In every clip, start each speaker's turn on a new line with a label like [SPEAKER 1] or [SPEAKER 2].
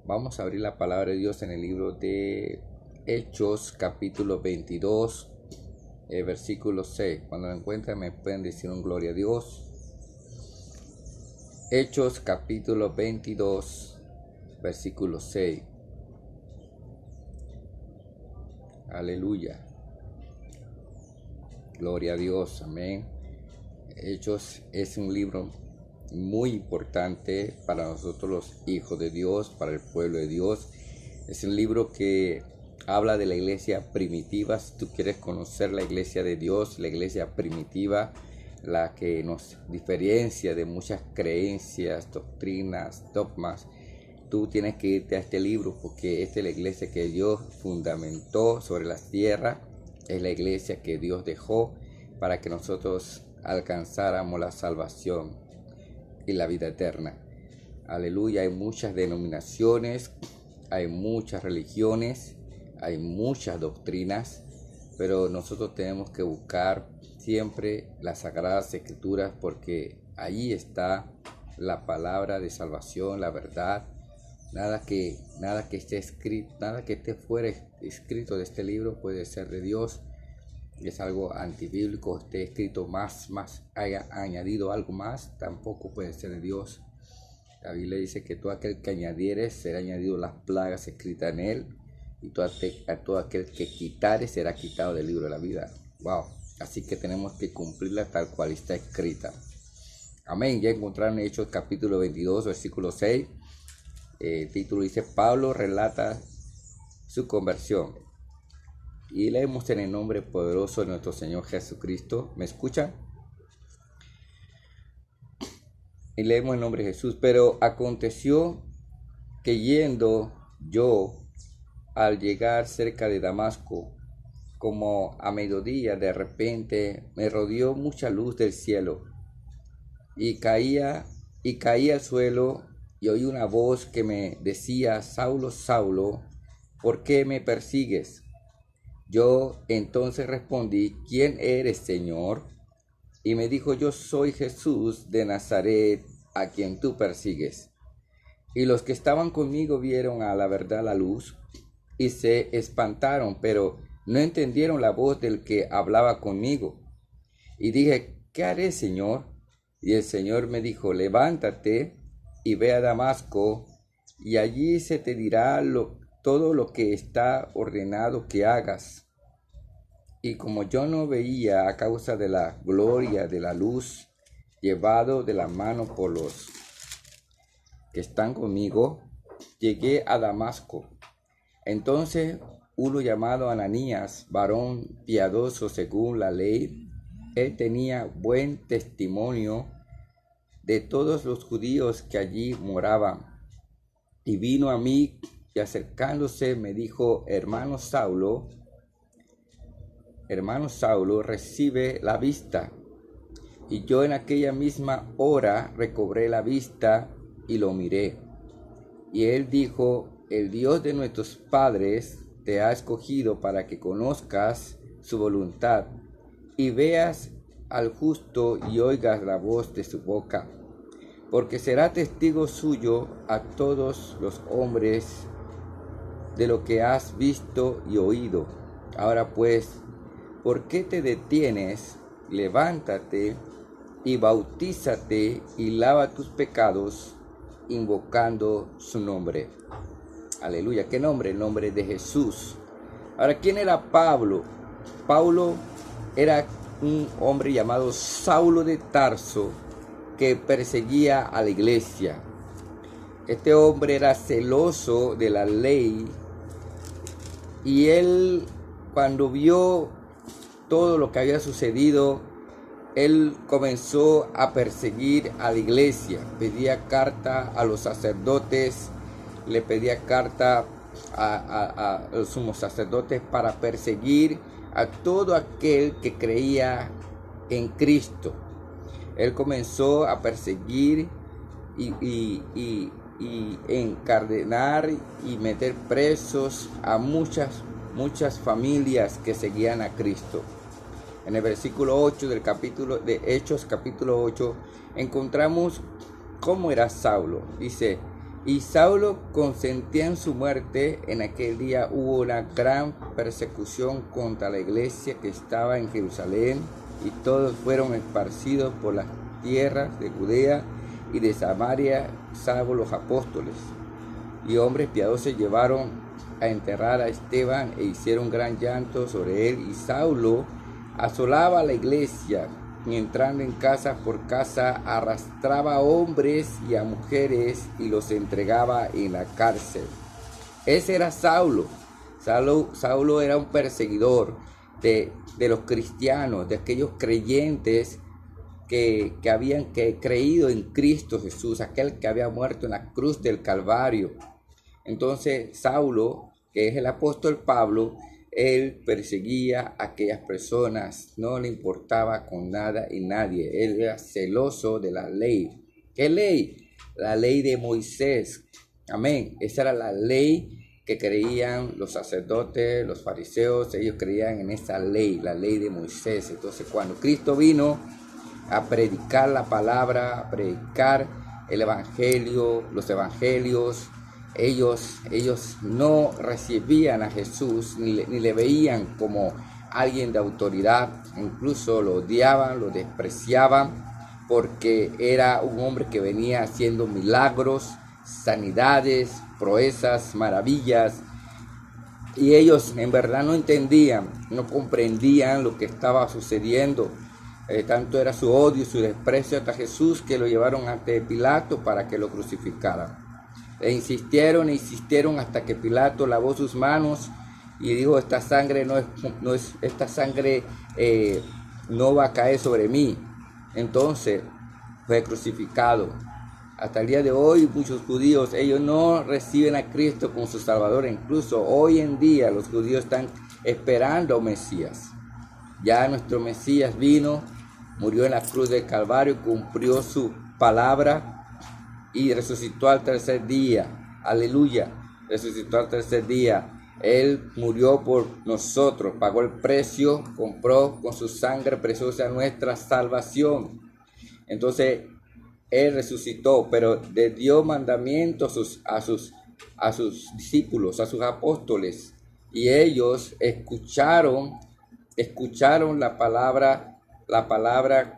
[SPEAKER 1] Vamos a abrir la palabra de Dios en el libro de Hechos, capítulo 22, versículo 6. Cuando lo encuentren me pueden decir un gloria a Dios. Hechos, capítulo 22, versículo 6. Aleluya. Gloria a Dios. Amén. Hechos es un libro muy importante para nosotros los hijos de Dios, para el pueblo de Dios. Es un libro que habla de la iglesia primitiva. Si tú quieres conocer la iglesia de Dios, la iglesia primitiva, la que nos diferencia de muchas creencias, doctrinas, dogmas, tú tienes que irte a este libro, porque esta es la iglesia que Dios fundamentó sobre la tierra. Es la iglesia que Dios dejó para que nosotros alcanzáramos la salvación y la vida eterna. Aleluya. Hay muchas denominaciones, hay muchas religiones, hay muchas doctrinas, pero nosotros tenemos que buscar siempre las sagradas escrituras, porque allí está la palabra de salvación, la verdad. Nada que esté escrito, nada que esté fuera escrito de este libro puede ser de Dios. Es algo antibíblico, esté escrito más haya añadido algo más, tampoco puede ser de Dios. La Biblia dice que todo aquel que añadiere será añadido las plagas escritas en él, y a todo aquel que quitare será quitado del libro de la vida. Wow. Así que tenemos que cumplirla tal cual está escrita. Amén. Ya encontraron Hechos capítulo 22, versículo 6. El título dice: Pablo relata su conversión. Y leemos en el nombre poderoso de nuestro Señor Jesucristo. ¿Me escuchan? Y leemos en el nombre de Jesús. Pero aconteció que yendo yo, al llegar cerca de Damasco, como a mediodía, de repente me rodeó mucha luz del cielo, y caía al suelo, y oí una voz que me decía: Saulo, Saulo, ¿por qué me persigues? Yo entonces respondí: ¿Quién eres, Señor? Y me dijo: Yo soy Jesús de Nazaret, a quien tú persigues. Y los que estaban conmigo vieron a la verdad la luz, y se espantaron, pero no entendieron la voz del que hablaba conmigo. Y dije: ¿Qué haré, Señor? Y el Señor me dijo: Levántate y ve a Damasco, y allí se te dirá todo lo que está ordenado que hagas. Y como yo no veía a causa de la gloria de la luz, llevado de la mano por los que están conmigo, llegué a Damasco. Entonces uno llamado Ananías, varón piadoso según la ley, él tenía buen testimonio de todos los judíos que allí moraban, y vino a mí, y acercándose me dijo: hermano Saulo, recibe la vista. Y yo en aquella misma hora recobré la vista y lo miré. Y él dijo: el Dios de nuestros padres te ha escogido para que conozcas su voluntad, y veas al justo y oigas la voz de su boca, porque será testigo suyo a todos los hombres de lo que has visto y oído. Ahora pues, ¿por qué te detienes? Levántate y bautízate y lava tus pecados, invocando su nombre. Aleluya. ¿Qué nombre? El nombre de Jesús. Ahora, ¿quién era Pablo? Pablo era un hombre llamado Saulo de Tarso, que perseguía a la iglesia. Este hombre era celoso de la ley, y él, cuando vio todo lo que había sucedido, él comenzó a perseguir a la iglesia. Pedía carta a los sacerdotes, le pedía carta a los sumos sacerdotes para perseguir a todo aquel que creía en Cristo. Él comenzó a perseguir y encadenar y meter presos a muchas familias que seguían a Cristo. En el versículo 8 del capítulo de Hechos, capítulo 8, encontramos cómo era Saulo. Dice: Y Saulo consentía en su muerte. En aquel día hubo una gran persecución contra la iglesia que estaba en Jerusalén, y todos fueron esparcidos por las tierras de Judea y de Samaria, salvo los apóstoles. Y hombres piadosos llevaron a enterrar a Esteban e hicieron gran llanto sobre él. Y Saulo asolaba la iglesia, y entrando en casa por casa arrastraba a hombres y a mujeres y los entregaba en la cárcel. Ese era Saulo. Saulo era un perseguidor de los cristianos, de aquellos creyentes que habían creído en Cristo Jesús, aquel que había muerto en la cruz del Calvario. Entonces Saulo, que es el apóstol Pablo, él perseguía a aquellas personas, no le importaba con nada y nadie. Él era celoso de la ley. ¿Qué ley? La ley de Moisés. Amén. Esa era la ley que creían los sacerdotes, los fariseos. Ellos creían en esa ley, la ley de Moisés. Entonces, cuando Cristo vino a predicar la palabra, a predicar el evangelio, los evangelios, ellos no recibían a Jesús ni le veían como alguien de autoridad. Incluso lo odiaban, lo despreciaban, porque era un hombre que venía haciendo milagros, sanidades, proezas, maravillas. Y ellos en verdad no entendían, no comprendían lo que estaba sucediendo. Tanto era su odio, su desprecio hasta Jesús, que lo llevaron ante Pilato para que lo crucificaran. E insistieron hasta que Pilato lavó sus manos y dijo: esta sangre no va a caer sobre mí. Entonces fue crucificado. Hasta el día de hoy muchos judíos, ellos no reciben a Cristo como su Salvador. Incluso hoy en día los judíos están esperando a un Mesías. Ya nuestro Mesías vino, murió en la cruz del Calvario, cumplió su palabra y resucitó al tercer día. Aleluya, resucitó al tercer día. Él murió por nosotros, pagó el precio, compró con su sangre preciosa nuestra salvación. Entonces Él resucitó, pero le dio mandamientos a sus discípulos, a sus apóstoles, y ellos escucharon la palabra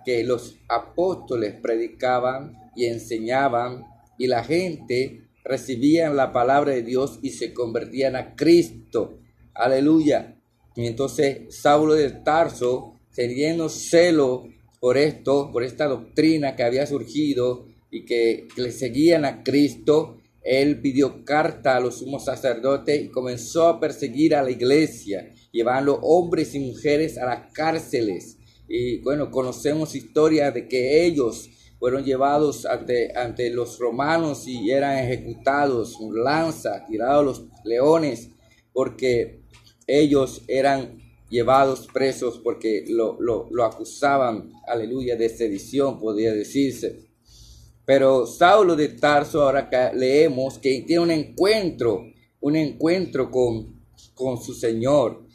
[SPEAKER 1] que los apóstoles predicaban y enseñaban, y la gente recibía la palabra de Dios y se convertían a Cristo. Aleluya. Y entonces Saulo de Tarso, teniendo celo por esta doctrina que había surgido y que le seguían a Cristo, él pidió carta a los sumos sacerdotes y comenzó a perseguir a la iglesia, llevando hombres y mujeres a las cárceles. Y bueno, conocemos historias de que ellos fueron llevados ante los romanos y eran ejecutados con lanza, tirados los leones, porque ellos eran llevados presos porque lo acusaban, aleluya, de sedición, podría decirse. Pero Saulo de Tarso, ahora que leemos que tiene un encuentro con su Señor,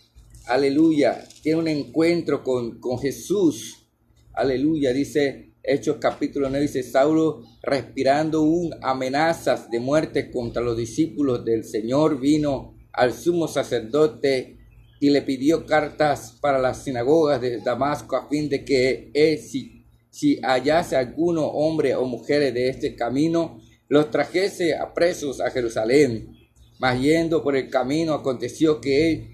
[SPEAKER 1] aleluya, tiene un encuentro con Jesús, aleluya. Dice Hechos capítulo 9, dice: Saulo, respirando amenazas de muerte contra los discípulos del Señor, vino al sumo sacerdote y le pidió cartas para las sinagogas de Damasco, a fin de que él, si hallase alguno hombre o mujeres de este camino, los trajese a presos a Jerusalén. Mas yendo por el camino, aconteció que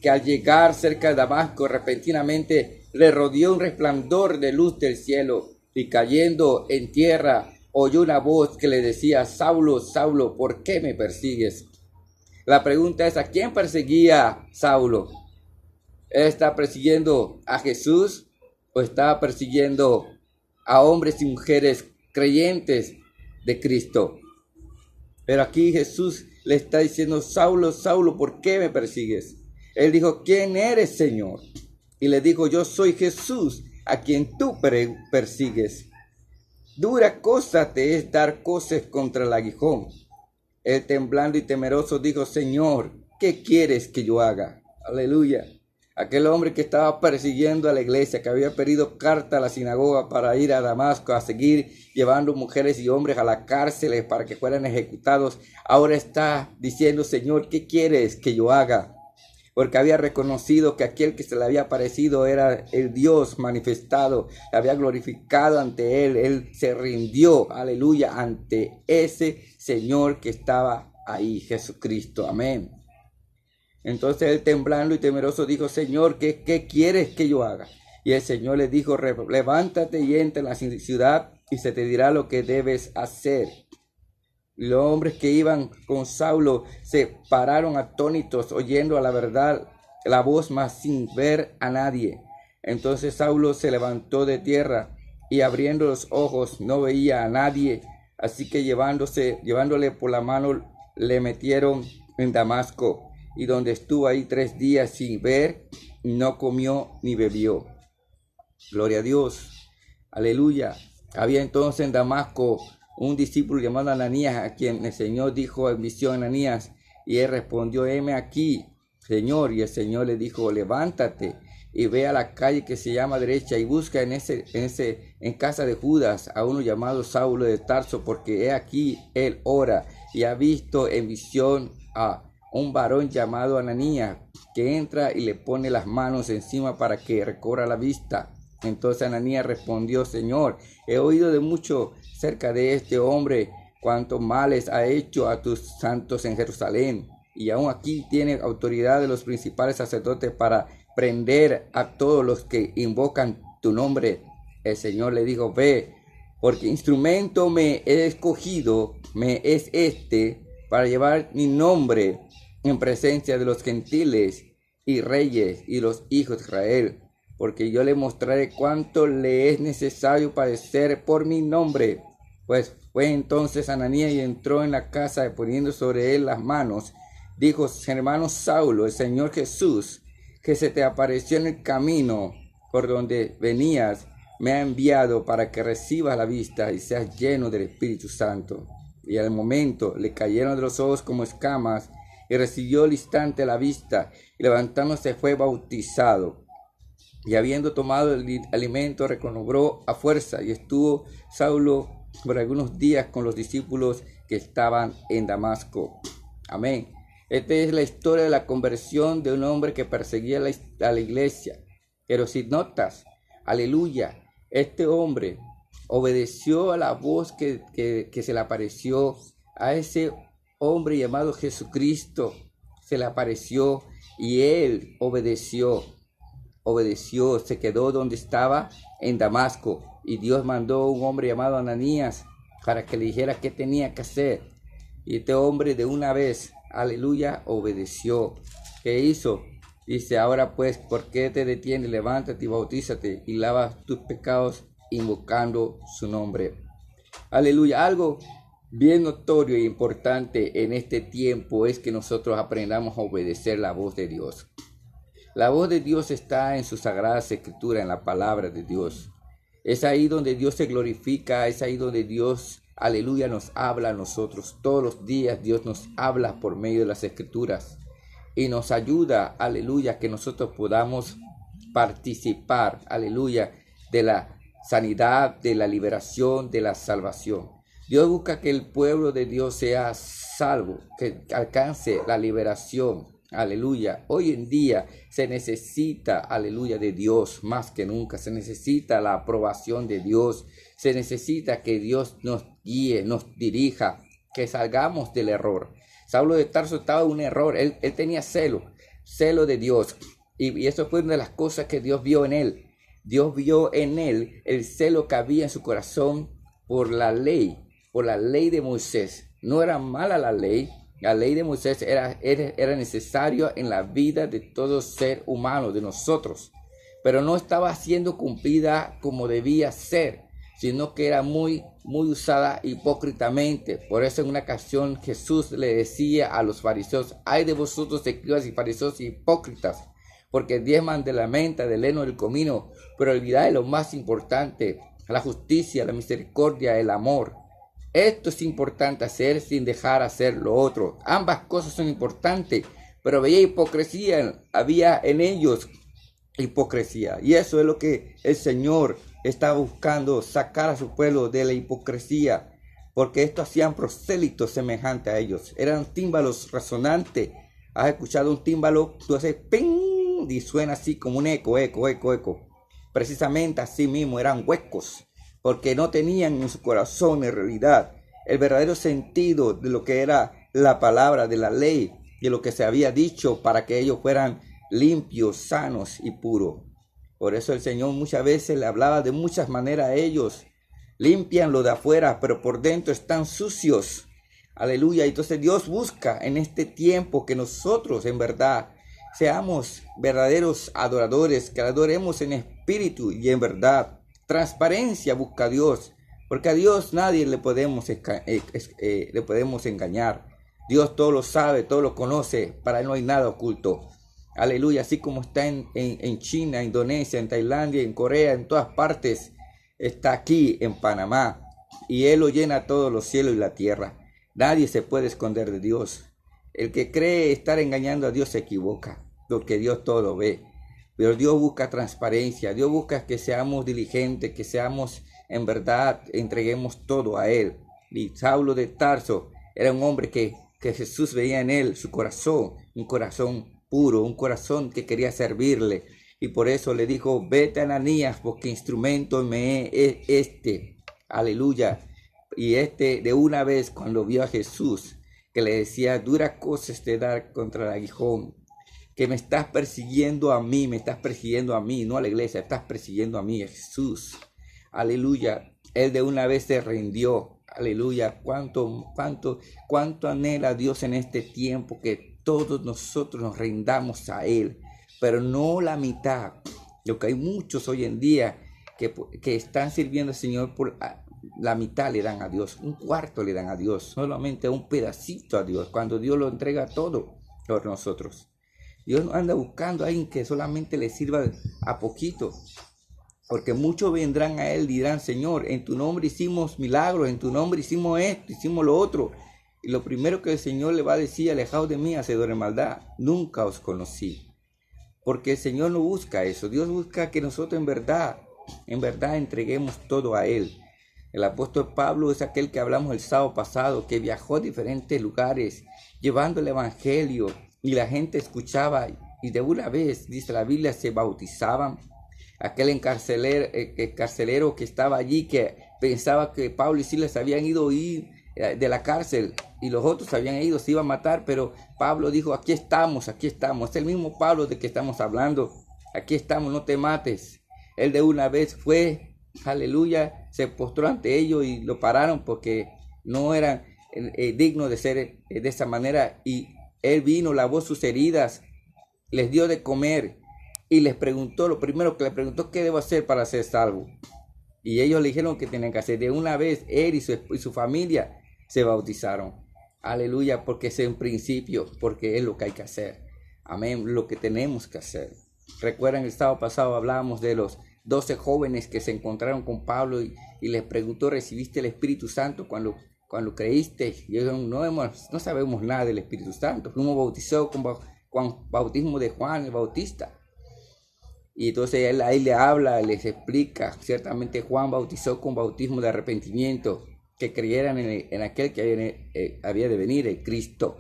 [SPEAKER 1] al llegar cerca de Damasco, repentinamente le rodeó un resplandor de luz del cielo, y cayendo en tierra oyó una voz que le decía: Saulo, Saulo, ¿por qué me persigues? La pregunta es: ¿a quién perseguía Saulo? ¿Él está persiguiendo a Jesús o está persiguiendo a hombres y mujeres creyentes de Cristo? Pero aquí Jesús le está diciendo: Saulo, Saulo, ¿por qué me persigues? Él dijo: ¿quién eres, Señor? Y le dijo: yo soy Jesús, a quien tú persigues. Dura cosa te es dar coces contra el aguijón. Él, temblando y temeroso, dijo: Señor, ¿qué quieres que yo haga? Aleluya. aquel hombre que estaba persiguiendo a la iglesia, que había pedido carta a la sinagoga para ir a Damasco a seguir llevando mujeres y hombres a las cárceles para que fueran ejecutados, ahora está diciendo: Señor, ¿qué quieres que yo haga? Porque había reconocido que aquel que se le había aparecido era el Dios manifestado, le había glorificado ante él se rindió, aleluya, ante ese Señor que estaba ahí, Jesucristo, amén. Entonces él, temblando y temeroso, dijo: Señor, ¿qué quieres que yo haga? Y el Señor le dijo: levántate y entra en la ciudad y se te dirá lo que debes hacer. Los hombres que iban con Saulo se pararon atónitos, oyendo a la verdad la voz, mas sin ver a nadie. Entonces Saulo se levantó de tierra y abriendo los ojos no veía a nadie. Así que llevándole por la mano, le metieron en Damasco, y donde estuvo ahí 3 días sin ver, no comió ni bebió. Gloria a Dios. Aleluya. Había entonces en Damasco un discípulo llamado Ananías, a quien el Señor dijo en visión: Ananías. Y él respondió: heme aquí, Señor. Y el Señor le dijo: levántate y ve a la calle que se llama derecha y busca en casa de Judas a uno llamado Saulo de Tarso, porque he aquí él ora y ha visto en visión a un varón llamado Ananías, que entra y le pone las manos encima para que recobra la vista. Entonces Ananías respondió: Señor, he oído de mucho cerca de este hombre, cuántos males ha hecho a tus santos en Jerusalén, y aún aquí tiene autoridad de los principales sacerdotes para prender a todos los que invocan tu nombre. El Señor le dijo: ve, porque instrumento me he escogido, me es para llevar mi nombre en presencia de los gentiles y reyes y los hijos de Israel, porque yo le mostraré cuánto le es necesario padecer por mi nombre. Pues fue entonces Ananías y entró en la casa, poniendo sobre él las manos, dijo: hermano Saulo, el Señor Jesús, que se te apareció en el camino por donde venías, me ha enviado para que recibas la vista y seas lleno del Espíritu Santo. Y al momento le cayeron de los ojos como escamas, y recibió al instante la vista, y levantándose fue bautizado. Y habiendo tomado el alimento, recobró a fuerza, y estuvo Saulo por algunos días con los discípulos que estaban en Damasco. Amén. Esta es la historia de la conversión de un hombre que perseguía a la iglesia. Pero si notas, aleluya, este hombre obedeció a la voz que se le apareció a ese hombre llamado Jesucristo. Se le apareció y él obedeció, se quedó donde estaba en Damasco. Y Dios mandó un hombre llamado Ananías para que le dijera qué tenía que hacer. Y este hombre de una vez, aleluya, obedeció. ¿Qué hizo? Dice: ahora pues, ¿por qué te detienes? Levántate y bautízate y lava tus pecados invocando su nombre. Aleluya. Algo bien notorio e importante en este tiempo es que nosotros aprendamos a obedecer la voz de Dios. La voz de Dios está en su sagrada escritura, en la palabra de Dios. Es ahí donde Dios se glorifica, es ahí donde Dios, aleluya, nos habla a nosotros. Todos los días Dios nos habla por medio de las escrituras y nos ayuda, aleluya, que nosotros podamos participar, aleluya, de la sanidad, de la liberación, de la salvación. Dios busca que el pueblo de Dios sea salvo, que alcance la liberación. Aleluya. Hoy en día se necesita, aleluya, de Dios más que nunca. Se necesita la aprobación de Dios. Se necesita que Dios nos guíe, nos dirija, que salgamos del error. Saulo de Tarso estaba en un error. Él tenía celo de Dios. Y eso fue una de las cosas que Dios vio en él. Dios vio en él el celo que había en su corazón por la ley de Moisés. No era mala la ley. La ley de Moisés era necesaria en la vida de todo ser humano, de nosotros, pero no estaba siendo cumplida como debía ser, sino que era muy usada hipócritamente. Por eso en una ocasión Jesús le decía a los fariseos: ay de vosotros, escribas y fariseos hipócritas, porque diezman de la menta, del heno, del comino, pero olvidáis lo más importante, la justicia, la misericordia, el amor. Esto es importante hacer sin dejar hacer lo otro. Ambas cosas son importantes, pero veía hipocresía, había en ellos hipocresía. Y eso es lo que el Señor está buscando, sacar a su pueblo de la hipocresía, porque esto hacían prosélitos semejantes a ellos. Eran tímbalos resonantes. ¿Has escuchado un tímbalo? Tú haces ping y suena así como un eco, eco, eco, eco. Precisamente así mismo eran huecos, porque no tenían en su corazón en realidad el verdadero sentido de lo que era la palabra de la ley, de lo que se había dicho para que ellos fueran limpios, sanos y puros. Por eso el Señor muchas veces le hablaba de muchas maneras a ellos. Limpian lo de afuera, pero por dentro están sucios. Aleluya. Entonces Dios busca en este tiempo que nosotros en verdad seamos verdaderos adoradores, que adoremos en espíritu y en verdad. Transparencia busca Dios, porque a Dios nadie le podemos engañar. Dios todo lo sabe, todo lo conoce, para Él no hay nada oculto. Aleluya, así como está en China, Indonesia, en Tailandia, en Corea, en todas partes, está aquí en Panamá. Y Él lo llena todos los cielos y la tierra. Nadie se puede esconder de Dios. El que cree estar engañando a Dios se equivoca, porque Dios todo lo ve. Pero Dios busca transparencia, Dios busca que seamos diligentes, que seamos en verdad, entreguemos todo a Él. Y Saulo de Tarso era un hombre que Jesús veía en él su corazón, un corazón puro, un corazón que quería servirle. Y por eso le dijo, vete a Ananías, porque instrumento me es este. Aleluya. Y de una vez cuando vio a Jesús, que le decía, duras cosas te dar contra el aguijón, que me estás persiguiendo a mí, no a la iglesia, estás persiguiendo a mí, Jesús. Aleluya. Él de una vez se rindió. Aleluya. Cuánto anhela Dios en este tiempo que todos nosotros nos rindamos a Él, pero no la mitad. Lo que hay muchos hoy en día que están sirviendo al Señor por la mitad le dan a Dios, un cuarto le dan a Dios, solamente un pedacito a Dios, cuando Dios lo entrega todo por nosotros. Dios no anda buscando a alguien que solamente le sirva a poquito, porque muchos vendrán a Él y dirán, Señor, en tu nombre hicimos milagros, en tu nombre hicimos esto, hicimos lo otro. Y lo primero que el Señor le va a decir, alejaos de mí, hacedores de maldad, nunca os conocí. Porque el Señor no busca eso, Dios busca que nosotros en verdad entreguemos todo a Él. El apóstol Pablo es aquel que hablamos el sábado pasado, que viajó a diferentes lugares llevando el evangelio y la gente escuchaba y de una vez, dice la Biblia, se bautizaban. Aquel carcelero que estaba allí, que pensaba que Pablo y Silas habían ido de la cárcel y los otros habían ido, se iban a matar, pero Pablo dijo, aquí estamos, es el mismo Pablo de que estamos hablando, aquí estamos, no te mates. Él de una vez fue, aleluya, se postró ante ellos y lo pararon porque no eran dignos de ser de esa manera, y él vino, lavó sus heridas, les dio de comer y les preguntó, lo primero que le preguntó, ¿qué debo hacer para ser salvo? Y ellos le dijeron que tenían que hacer. De una vez él y su familia se bautizaron. Aleluya, porque es en principio, porque es lo que hay que hacer. Amén, lo que tenemos que hacer. Recuerdan, el sábado pasado hablábamos de los 12 jóvenes que se encontraron con Pablo y les preguntó, ¿recibiste el Espíritu Santo cuando creíste? Y ellos no sabemos nada del Espíritu Santo. Fuimos bautizados con bautismo de Juan el Bautista. Y entonces él ahí le habla, les explica. Ciertamente Juan bautizó con bautismo de arrepentimiento, que creyeran en aquel que había de venir, el Cristo.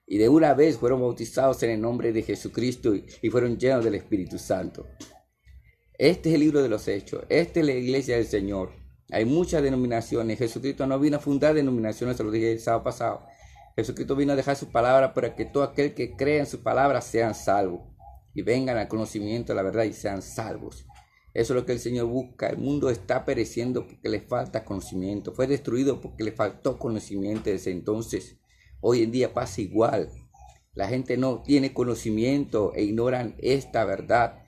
[SPEAKER 1] Y de una vez fueron bautizados en el nombre de Jesucristo y fueron llenos del Espíritu Santo. Este es el libro de los Hechos. Esta es la iglesia del Señor. Hay muchas denominaciones. Jesucristo no vino a fundar denominaciones, se lo dije el sábado pasado. Jesucristo vino a dejar su palabra para que todo aquel que crea en su palabra sean salvos y vengan al conocimiento de la verdad y sean salvos. Eso es lo que el Señor busca. El mundo está pereciendo porque le falta conocimiento. Fue destruido porque le faltó conocimiento desde entonces. Hoy en día pasa igual. La gente no tiene conocimiento e ignoran esta verdad.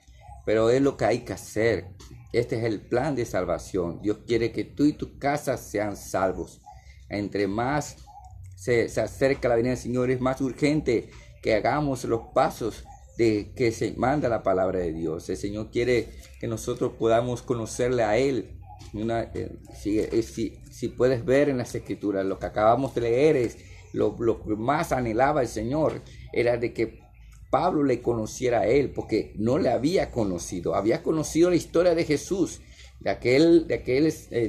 [SPEAKER 1] Pero es lo que hay que hacer. Este es el plan de salvación. Dios quiere que tú y tu casa sean salvos. Entre más se acerca la venida del Señor, es más urgente que hagamos los pasos de que se manda la palabra de Dios. El Señor quiere que nosotros podamos conocerle a Él. Si puedes ver en las Escrituras, lo que acabamos de leer es lo que más anhelaba el Señor, era de que Pablo le conociera a él, porque no le había conocido. Había conocido la historia de Jesús, de aquel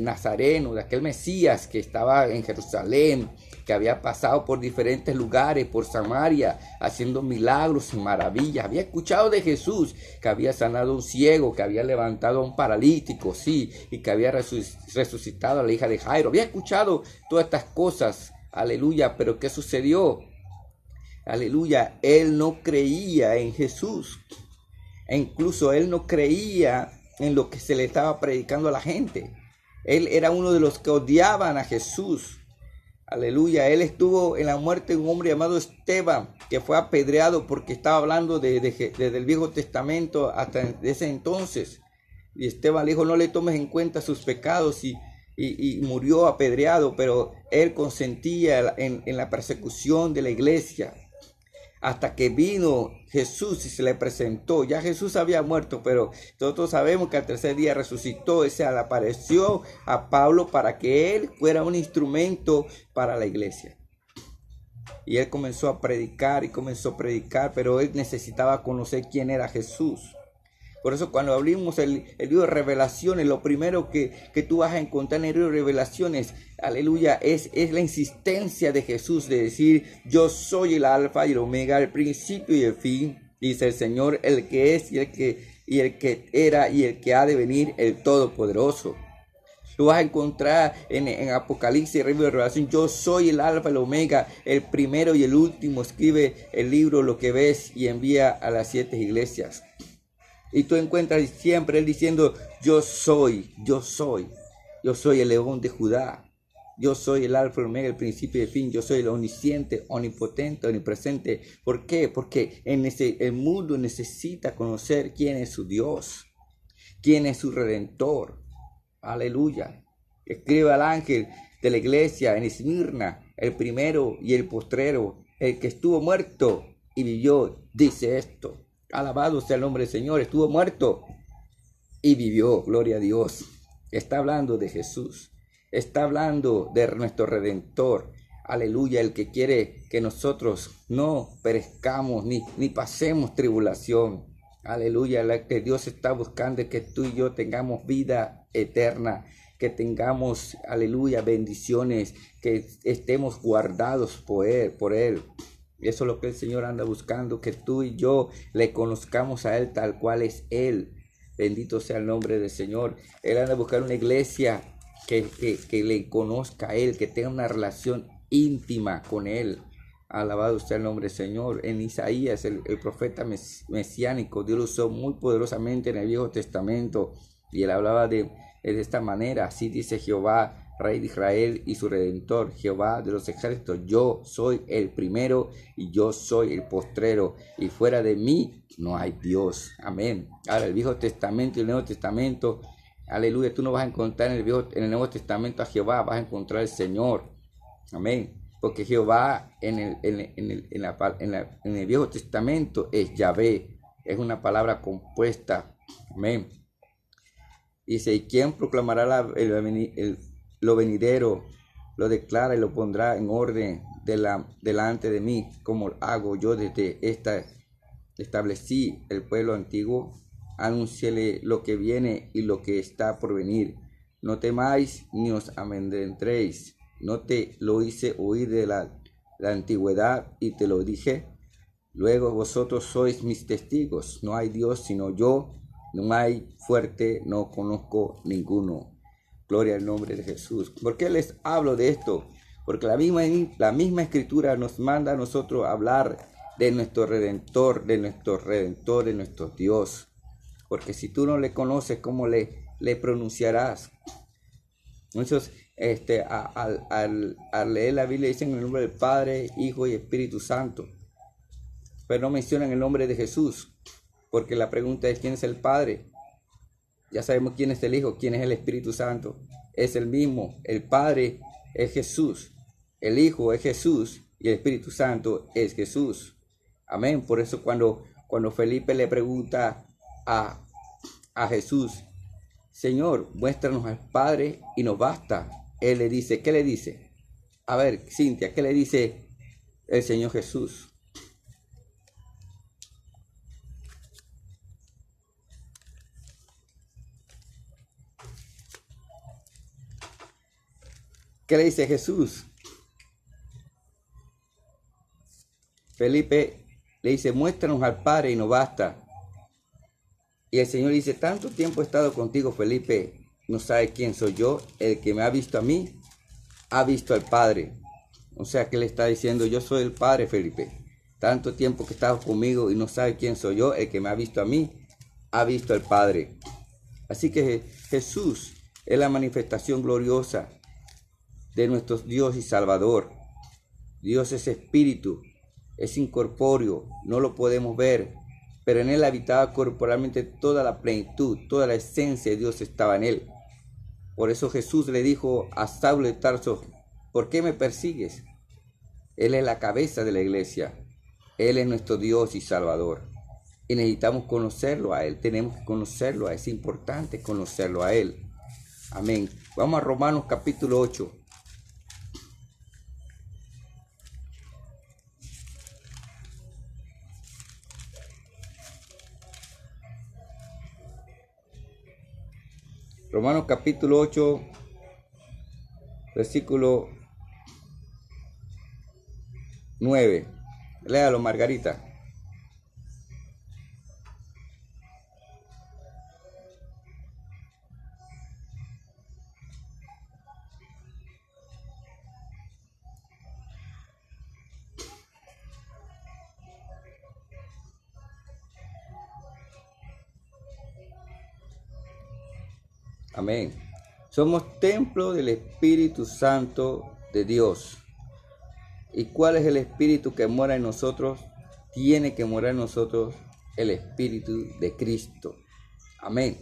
[SPEAKER 1] Nazareno, de aquel Mesías que estaba en Jerusalén, que había pasado por diferentes lugares, por Samaria, haciendo milagros y maravillas. Había escuchado de Jesús, que había sanado a un ciego, que había levantado a un paralítico, sí, y que había resucitado a la hija de Jairo. Había escuchado todas estas cosas, aleluya, pero ¿qué sucedió? Aleluya, él no creía en Jesús. E incluso él no creía en lo que se le estaba predicando a la gente. Él era uno de los que odiaban a Jesús. Aleluya, él estuvo en la muerte de un hombre llamado Esteban, que fue apedreado porque estaba hablando desde el Viejo Testamento hasta ese entonces. Y Esteban le dijo, no le tomes en cuenta sus pecados, y murió apedreado, pero él consentía en la persecución de la iglesia. Hasta que vino Jesús y se le presentó. Ya Jesús había muerto, pero nosotros sabemos que al tercer día resucitó. O sea, le apareció a Pablo para que él fuera un instrumento para la iglesia. Y él comenzó a predicar, pero él necesitaba conocer quién era Jesús. Por eso cuando abrimos el libro de Revelaciones, lo primero que tú vas a encontrar en el libro de Revelaciones, aleluya, es la insistencia de Jesús de decir, yo soy el alfa y el omega, el principio y el fin, dice el Señor, el que es y el que era y el que ha de venir, el Todopoderoso. Tú vas a encontrar en Apocalipsis, el libro de Revelación, yo soy el alfa y el omega, el primero y el último. Escribe el libro Lo que ves y envía a las 7 iglesias. Y tú encuentras siempre él diciendo, yo soy el león de Judá. Yo soy el alfa, el omega, el principio y el fin. Yo soy el omnisciente, omnipotente, omnipresente. ¿Por qué? Porque el mundo necesita conocer quién es su Dios, quién es su Redentor. Aleluya. Escribe al ángel de la iglesia en Esmirna, el primero y el postrero, el que estuvo muerto y vivió, dice esto. Alabado sea el nombre del Señor. Estuvo muerto y vivió. Gloria a Dios. Está hablando de Jesús. Está hablando de nuestro Redentor. Aleluya. El que quiere que nosotros no perezcamos ni pasemos tribulación. Aleluya. La que Dios está buscando es que tú y yo tengamos vida eterna. Que tengamos, aleluya, bendiciones. Que estemos guardados por Él. Eso es lo que el Señor anda buscando, que tú y yo le conozcamos a Él tal cual es Él. Bendito sea el nombre del Señor. Él anda buscando una iglesia que le conozca a Él, que tenga una relación íntima con Él. Alabado sea el nombre del Señor. En Isaías, el profeta mesiánico, Dios lo usó muy poderosamente en el Viejo Testamento. Y él hablaba de esta manera. Así dice Jehová, Rey de Israel y su Redentor, Jehová de los ejércitos, yo soy el primero y yo soy el postrero, y fuera de mí no hay Dios. Amén. Ahora el Viejo Testamento y el Nuevo Testamento, aleluya, tú no vas a encontrar en el Nuevo Testamento a Jehová, vas a encontrar al Señor. Amén. Porque Jehová en el Viejo Testamento es Yahvé, es una palabra compuesta. Amén. Dice, ¿y quién proclamará lo venidero? Lo declara y lo pondrá en orden delante de mí, como hago yo desde establecí el pueblo antiguo. Anunciele lo que viene y lo que está por venir. No temáis ni os amedrentéis. No te lo hice oír de la antigüedad y te lo dije. Luego vosotros sois mis testigos. No hay Dios sino yo. No hay fuerte, no conozco ninguno. Gloria al nombre de Jesús. ¿Por qué les hablo de esto? Porque la misma Escritura nos manda a nosotros hablar de nuestro Redentor, de nuestro Dios. Porque si tú no le conoces, ¿cómo le pronunciarás? Muchos al leer la Biblia dicen en el nombre del Padre, Hijo y Espíritu Santo. Pero no mencionan el nombre de Jesús. Porque la pregunta es, ¿quién es el Padre? Ya sabemos quién es el Hijo, quién es el Espíritu Santo. Es el mismo. El Padre es Jesús. El Hijo es Jesús. Y el Espíritu Santo es Jesús. Amén. Por eso cuando Felipe le pregunta a Jesús, Señor, muéstranos al Padre y nos basta. Él le dice, ¿qué le dice? A ver, Cintia, ¿qué le dice el Señor Jesús? ¿Qué le dice Jesús? Felipe le dice, muéstranos al Padre y nos basta. Y el Señor dice, tanto tiempo he estado contigo, Felipe, no sabes quién soy yo. El que me ha visto a mí, ha visto al Padre. O sea que le está diciendo, yo soy el Padre, Felipe. Tanto tiempo que estás conmigo y no sabes quién soy yo. El que me ha visto a mí, ha visto al Padre. Así que Jesús es la manifestación gloriosa de nuestro Dios y Salvador. Dios es espíritu, es incorpóreo, no lo podemos ver, pero en él habitaba corporalmente toda la plenitud, toda la esencia de Dios estaba en él. Por eso Jesús le dijo a Saulo de Tarso, ¿por qué me persigues? Él es la cabeza de la iglesia, él es nuestro Dios y Salvador. Y necesitamos conocerlo a él, tenemos que conocerlo a él, es importante conocerlo a él. Amén. Vamos a Romanos capítulo 8. Romanos capítulo 8, versículo 9. Léalo, Margarita. Amén. Somos templo del Espíritu Santo de Dios. ¿Y cuál es el Espíritu que mora en nosotros? Tiene que morar en nosotros el Espíritu de Cristo. Amén.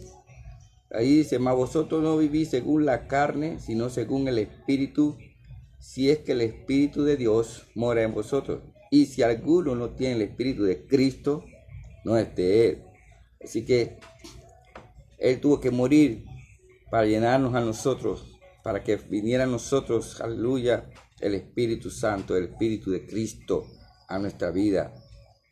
[SPEAKER 1] Ahí dice, mas vosotros no vivís según la carne, sino según el Espíritu, si es que el Espíritu de Dios mora en vosotros. Y si alguno no tiene el Espíritu de Cristo, no es de él. Así que él tuvo que morir para llenarnos a nosotros, para que viniera a nosotros, aleluya, el Espíritu Santo, el Espíritu de Cristo a nuestra vida.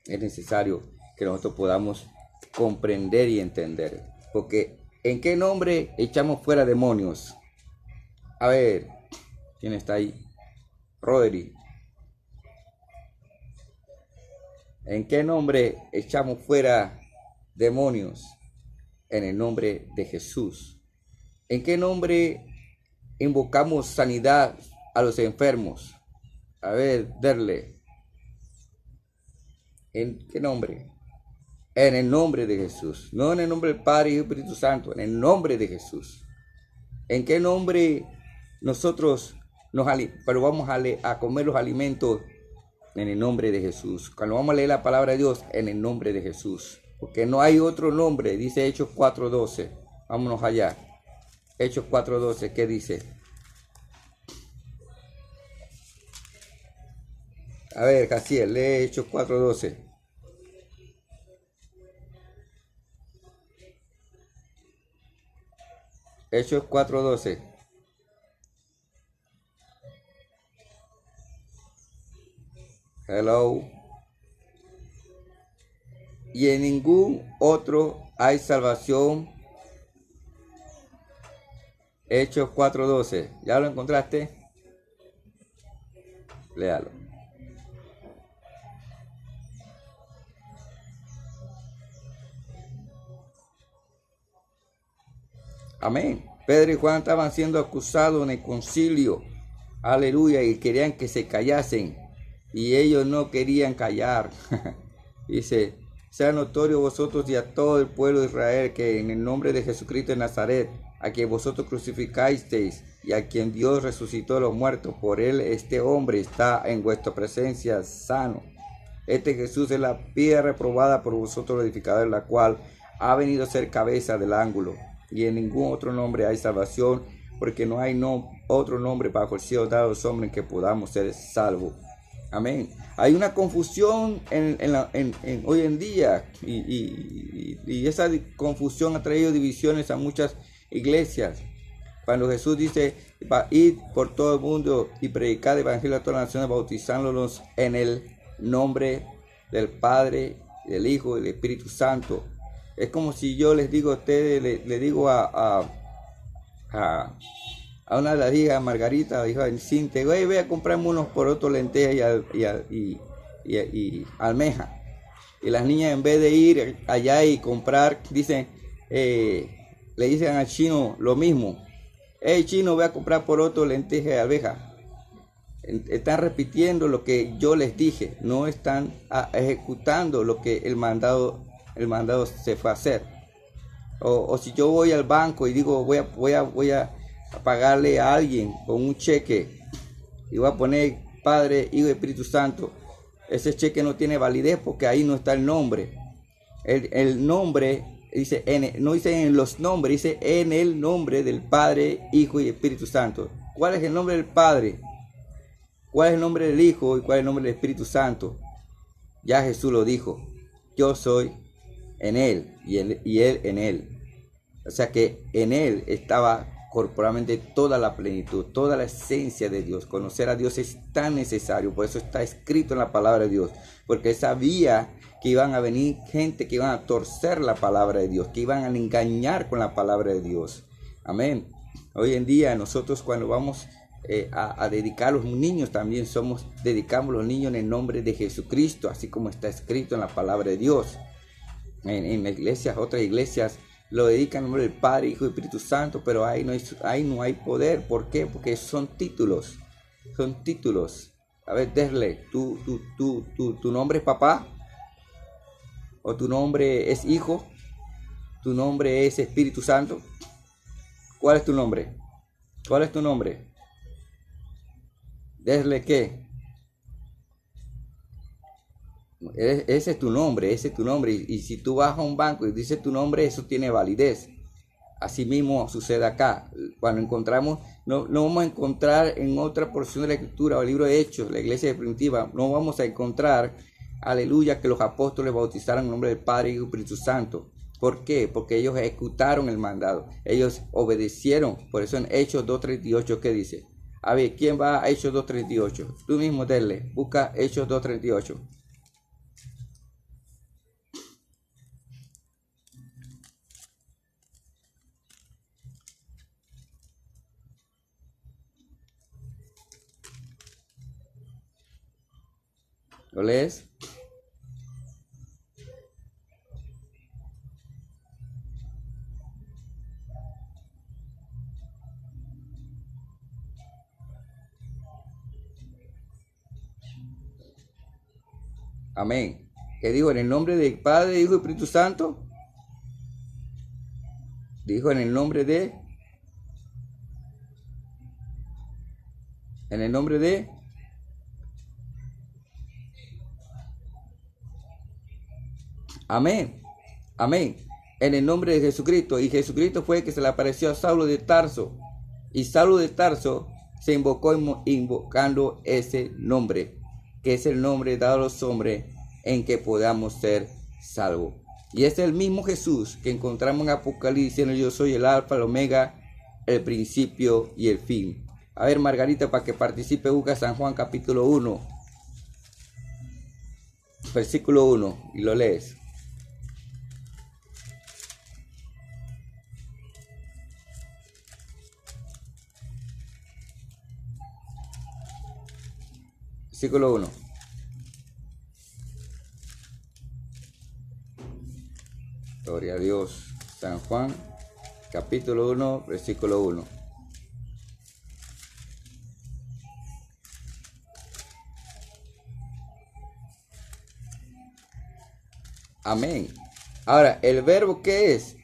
[SPEAKER 1] Es necesario que nosotros podamos comprender y entender. Porque ¿en qué nombre echamos fuera demonios? A ver, ¿quién está ahí? Rodri. ¿En qué nombre echamos fuera demonios? En el nombre de Jesús. ¿En qué nombre invocamos sanidad a los enfermos? A ver, darle. ¿En qué nombre? En el nombre de Jesús. No en el nombre del Padre y Espíritu Santo, en el nombre de Jesús. ¿En qué nombre nosotros pero vamos a comer los alimentos? En el nombre de Jesús. Cuando vamos a leer la palabra de Dios, en el nombre de Jesús. Porque no hay otro nombre, dice Hechos 4:12. Vámonos allá. Hechos 4:12, ¿qué dice? A ver, Casiel, lee Hechos 4:12. Hechos 4:12. Hello. Y en ningún otro hay salvación. Hechos 4:12. ¿Ya lo encontraste? Léalo. Amén. Pedro y Juan estaban siendo acusados en el concilio. Aleluya. Y querían que se callasen. Y ellos no querían callar. Dice, sea notorio vosotros y a todo el pueblo de Israel que en el nombre de Jesucristo de Nazaret, a quien vosotros crucificasteis y a quien Dios resucitó de los muertos, por él este hombre está en vuestra presencia sano. Este Jesús es la piedra reprobada por vosotros, edificadores, la cual ha venido a ser cabeza del ángulo. Y en ningún otro nombre hay salvación, porque no hay otro nombre bajo el cielo dado a los hombres en que podamos ser salvos. Amén. Hay una confusión hoy en día y esa confusión ha traído divisiones a muchas iglesias. Cuando Jesús dice, id por todo el mundo y predicad el evangelio a todas las naciones, bautizándolos en el nombre del Padre, del Hijo y del Espíritu Santo. Es como si yo les digo a ustedes, le digo a A una de las hijas, Margarita, dijo a Cintia, güey, voy a comprarme unos porotos, lentejas y almeja. Y las niñas, en vez de ir allá y comprar, dicen, le dicen al chino lo mismo. Hey, chino, voy a comprar porotos, lentejas y almeja. Están repitiendo lo que yo les dije, no están ejecutando lo que el mandado se fue a hacer. O si yo voy al banco y digo voy a pagarle a alguien con un cheque y voy a poner Padre, Hijo y Espíritu Santo, ese cheque no tiene validez porque ahí no está el nombre. El nombre dice no dice en los nombres, dice en el nombre del Padre, Hijo y Espíritu Santo. ¿Cuál es el nombre del Padre? ¿Cuál es el nombre del Hijo y cuál es el nombre del Espíritu Santo? Ya Jesús lo dijo, yo soy en Él y Él en Él. O sea que en Él estaba corporalmente toda la plenitud, toda la esencia de Dios. Conocer a Dios es tan necesario, por eso está escrito en la palabra de Dios, porque Él sabía que iban a venir gente que iban a torcer la palabra de Dios, que iban a engañar con la palabra de Dios. Amén. Hoy en día nosotros cuando vamos a dedicar a los niños también dedicamos a los niños en el nombre de Jesucristo, así como está escrito en la palabra de Dios. En las iglesias, otras iglesias lo dedican en nombre del Padre, Hijo y Espíritu Santo, pero ahí no hay poder. ¿Por qué? Porque son títulos. Son títulos. A ver, Desle, ¿tu nombre es papá? ¿O tu nombre es hijo? ¿Tu nombre es Espíritu Santo? ¿Cuál es tu nombre? ¿Cuál es tu nombre? Desle, ¿qué? Ese es tu nombre, y si tú vas a un banco y dices tu nombre, eso tiene validez. Así mismo sucede acá. Cuando encontramos, no vamos a encontrar en otra porción de la Escritura o el libro de Hechos, la iglesia primitiva, no vamos a encontrar, aleluya, que los apóstoles bautizaran en nombre del Padre y del Espíritu Santo. ¿Por qué? Porque ellos ejecutaron el mandado, ellos obedecieron. Por eso en Hechos 2:38, ¿qué dice? A ver, ¿quién va a Hechos 2:38? Tú mismo, Desle, busca Hechos 2:38. ¿Lo lees? Amén. ¿Qué dijo? En el nombre del Padre, Hijo y Espíritu Santo. Dijo en el nombre de. En el nombre de. Amén. Amén. En el nombre de Jesucristo. Y Jesucristo fue el que se le apareció a Saulo de Tarso. Y Saulo de Tarso se invocó invocando ese nombre, que es el nombre dado a los hombres en que podamos ser salvos. Y es el mismo Jesús que encontramos en Apocalipsis diciendo: yo soy el alfa, el omega, el principio y el fin. A ver, Margarita, para que participe, busca San Juan capítulo 1, versículo 1, y lo lees. Versículo 1. Gloria a Dios. San Juan, capítulo 1, versículo 1. Amén. Ahora, ¿el verbo qué es?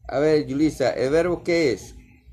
[SPEAKER 1] A ver, Yulisa, ¿el verbo qué es?